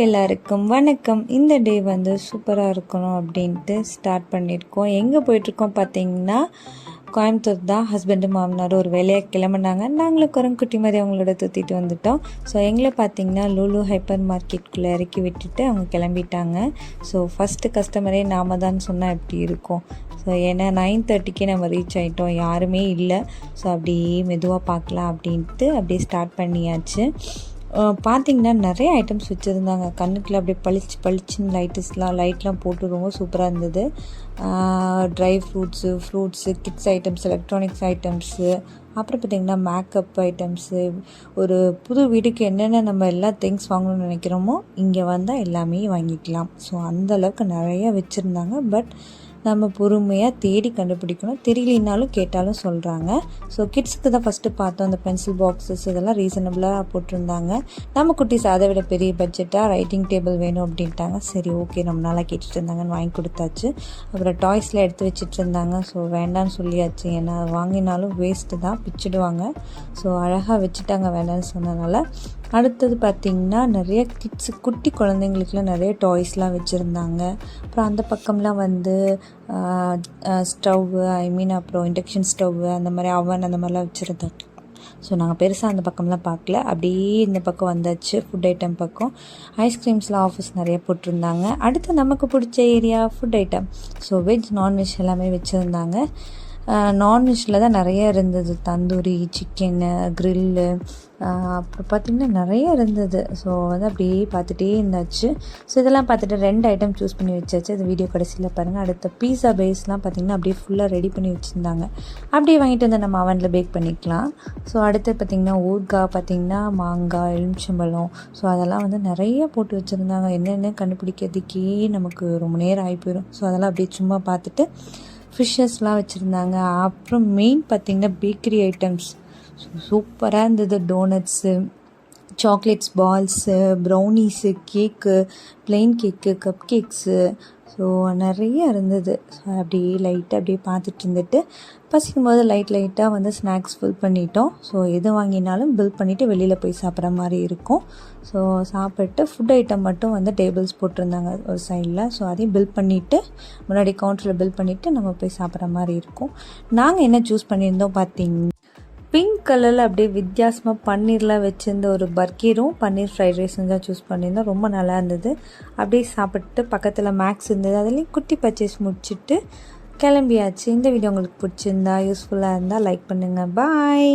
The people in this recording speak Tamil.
எல்லாருக்கும் வணக்கம். இந்த டே வந்து சூப்பராக இருக்கணும் அப்படின்ட்டு ஸ்டார்ட் பண்ணியிருக்கோம். எங்கே போயிட்டுருக்கோம் பார்த்தீங்கன்னா, கோயம்புத்தூர் தான். ஹஸ்பண்டு மாமனார் ஒரு வேலையாக கிளம்புனாங்க. நாங்களும் குரங்குட்டி மாதிரி அவங்களோட தூத்திட்டு வந்துட்டோம். ஸோ எங்களை பார்த்தீங்கன்னா லூலு ஹைப்பர் மார்க்கெட்டுக்குள்ளே இறக்கி விட்டுட்டு அவங்க கிளம்பிட்டாங்க. ஸோ ஃபஸ்ட்டு கஸ்டமரே நாம தான் சொன்னால் எப்படி இருக்கும். ஸோ ஏன்னா 9:30க்கே நம்ம ரீச் ஆகிட்டோம், யாருமே இல்லை. ஸோ அப்படியே மெதுவாக பார்க்கலாம் அப்படின்ட்டு அப்படியே ஸ்டார்ட் பண்ணியாச்சு. பார்த்திங்கன்னா நிறைய ஐட்டம்ஸ் வச்சுருந்தாங்க. கண்ணுக்குள்ள அப்படியே பளிச்சுன்னு லைட்லாம் போட்டு ரொம்ப சூப்பராக இருந்தது. Dry fruits, kids items, electronics items, அப்புறம் பார்த்திங்கன்னா மேக்கப் ஐட்டம்ஸு. ஒரு புது வீட்டுக்கு என்னென்ன நம்ம எல்லா திங்ஸ் வாங்கணும்னு நினைக்கிறோமோ இங்கே வந்தால் எல்லாமே வாங்கிக்கலாம். ஸோ அந்தளவுக்கு நிறையா வச்சுருந்தாங்க. பட் நம்ம பொறுமையாக தேடி கண்டுபிடிக்கணும். தெரியலனாலும் கேட்டாலும் சொல்கிறாங்க. ஸோ கிட்ஸுக்கு தான் ஃபஸ்ட்டு பார்த்தோம். அந்த பென்சில் பாக்ஸஸ் இதெல்லாம் ரீசனபிளாக போட்டிருந்தாங்க. நம்ம குட்டீஸ் அதை விட பெரிய பட்ஜெட்டாக ரைட்டிங் டேபிள் வேணும் அப்படின்ட்டாங்க. சரி ஓகே, ரொம்ப நாளாக கேட்டுட்டு இருந்தாங்கன்னு வாங்கி கொடுத்தாச்சு. அப்புறம் டாய்ஸில் எடுத்து வச்சுட்டு இருந்தாங்க. ஸோ வேண்டான்னு சொல்லியாச்சு, ஏன்னா வாங்கினாலும் வேஸ்ட்டு தான், பிச்சிடுவாங்க. ஸோ அழகாக வச்சுட்டாங்க வேண்டான்னு சொன்னதுனால. அடுத்தது பார்த்திங்கன்னா நிறைய குட்டி குழந்தைங்களுக்குலாம் நிறைய டாய்ஸ்லாம் வச்சுருந்தாங்க. அப்புறம் அந்த பக்கம்லாம் வந்து ஸ்டவ்வு, அப்புறம் இண்டக்ஷன் ஸ்டவ்வு, அந்த மாதிரி அவன் அந்த மாதிரிலாம் வச்சுருந்தாங்க. ஸோ நாங்கள் பெருசாக அந்த பக்கம்லாம் பார்க்கல, அப்படியே இந்த பக்கம் வந்தாச்சு ஃபுட் ஐட்டம் பக்கம். ஐஸ்கிரீம்ஸ்லாம் ஆஃபர்ஸ் நிறைய போட்டிருந்தாங்க. அடுத்து நமக்கு பிடிச்ச area food item. So veg non veg எல்லாமே வச்சுருந்தாங்க. நான்வெஜ்ஜில் தான் நிறைய இருந்தது. தந்தூரி சிக்கனு, க்ரில்லு, அப்புறம் பார்த்திங்கன்னா நிறைய இருந்தது. ஸோ வந்து அப்படியே பார்த்துட்டே இருந்தாச்சு. ஸோ இதெல்லாம் பார்த்துட்டு 2 ஐட்டம் சூஸ் பண்ணி வச்சாச்சு. அது வீடியோ கடைசியில் பாருங்கள். அடுத்த பீஸா பேஸ்லாம் பார்த்திங்கன்னா அப்படியே ஃபுல்லாக ரெடி பண்ணி வச்சுருந்தாங்க. அப்படியே வாங்கிட்டு வந்து நம்ம அவனில் பேக் பண்ணிக்கலாம். ஸோ அடுத்து பார்த்திங்கன்னா ஊறுகாய், பார்த்திங்கன்னா மாங்காய், எலுமிச்சம்பழம், ஸோ அதெல்லாம் வந்து நிறைய போட்டு வச்சுருந்தாங்க. என்னென்ன கண்டுபிடிக்கிறதுக்கே நமக்கு ரொம்ப நேரம் ஆகி போயிடும். ஸோ அதெல்லாம் அப்படியே சும்மா பார்த்துட்டு ஃபிஷ்ஷஸ்லாம் வச்சுருந்தாங்க. அப்புறம் மெயின் பார்த்திங்கன்னா பேக்கரி ஐட்டம்ஸ் சூப்பராக இருந்தது. டோனட்ஸு, சாக்லேட்ஸ் பால்ஸு, ப்ரௌனீஸு, கேக்கு, ப்ளெயின் கேக்கு, கப் கேக்ஸு, ஸோ நிறைய இருந்தது. ஸோ அப்படியே லைட்டாக அப்படியே பார்த்துட்டு இருந்துட்டு பசிக்கும் போது லைட்டாக வந்து ஸ்நாக்ஸ் ஃபில் பண்ணிட்டோம். ஸோ எது வாங்கினாலும் பில் பண்ணிவிட்டு வெளியில் போய் சாப்பிட்ற மாதிரி இருக்கும். ஸோ சாப்பிட்டு ஃபுட் ஐட்டம் மட்டும் வந்து டேபிள்ஸ் போட்டிருந்தாங்க ஒரு சைடில். ஸோ அதையும் பில் பண்ணிவிட்டு முன்னாடி கவுண்டரில் பில் பண்ணிவிட்டு நம்ம போய் சாப்பிட்ற மாதிரி இருக்கும். நாங்கள் என்ன சூஸ் பண்ணியிருந்தோம் பார்த்திங்கன்னா, பிங்க் கலரில் அப்படியே வித்தியாசமாக பன்னீர்லாம் வச்சுருந்த ஒரு பர்கரும் பன்னீர் ஃப்ரைட் ரைஸும் தான் சூஸ் பண்ணியிருந்தோம். ரொம்ப நல்லா இருந்தது. அப்படியே சாப்பிட்டு பக்கத்தில் மேக்ஸ் இருந்தது, அதுலேயும் குட்டி பர்ச்சேஸ் முடிச்சுட்டு கிளம்பியாச்சு. இந்த வீடியோ உங்களுக்கு பிடிச்சிருந்தா யூஸ்ஃபுல்லாக இருந்தால் லைக் பண்ணுங்கள். பாய்.